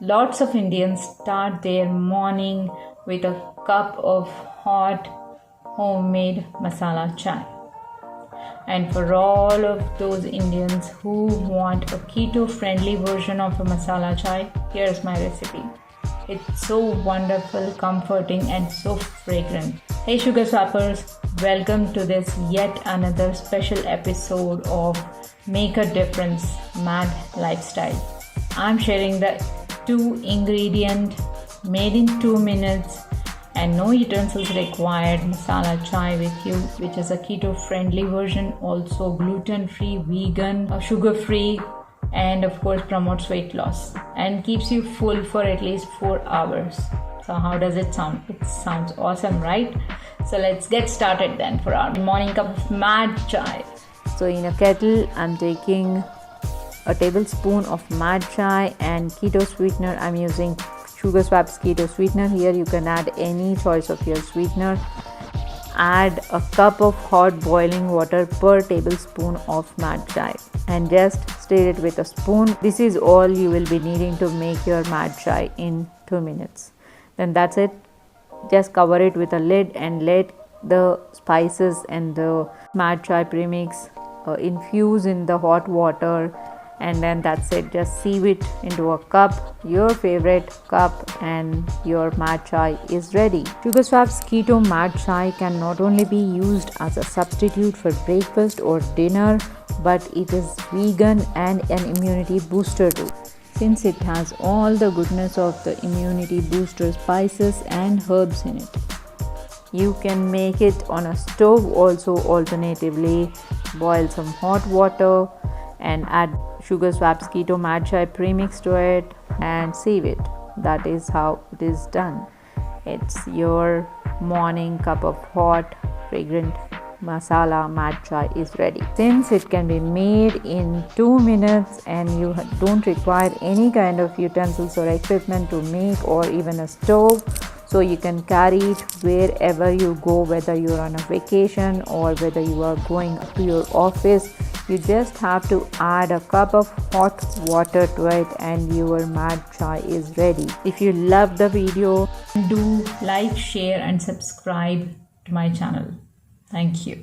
Lots of Indians start their morning with a cup of hot homemade masala chai. And for all of those Indians who want a keto friendly version of a masala chai, here's my recipe. It's so wonderful, comforting, and so fragrant. Hey sugar swappers, welcome to this yet another special episode of Make a Difference Mad Lifestyle. I'm sharing the 2-ingredient, made in 2 minutes and no utensils required masala chai with you, which is a keto friendly version, also gluten free, vegan, sugar free, and of course promotes weight loss and keeps you full for at least 4 hours. So how does it sound? It sounds awesome, right? So let's get started then for our morning cup of mad chai. So in a kettle I'm taking a tablespoon of mad chai and keto sweetener. I'm using Sugar Swap's keto sweetener. Here you can add any choice of your sweetener. Add a cup of hot boiling water per tablespoon of mad chai and just stir it with a spoon. This is all you will be needing to make your mad chai in 2 minutes. Then that's it. Just cover it with a lid and let the spices and the mad chai premix infuse in the hot water, and then that's it. Just sieve it into a cup, your favorite cup, and your mad chai is ready. Sugar Swap's keto mad chai can not only be used as a substitute for breakfast or dinner, but it is vegan and an immunity booster too, since it has all the goodness of the immunity booster spices and herbs in it. You can make it on a stove also. Alternatively, boil some hot water and add Sugar Swap's keto mad chai premix to it and sieve it. That is how it is done. It's your morning cup of hot, fragrant masala mad chai is ready. Since it can be made in 2 minutes and you don't require any kind of utensils or equipment to make or even a stove, so you can carry it wherever you go, whether you're on a vacation or whether you are going to your office. You just have to add a cup of hot water to it and your mad chai is ready. If you love the video, do like, share and subscribe to my channel. Thank you.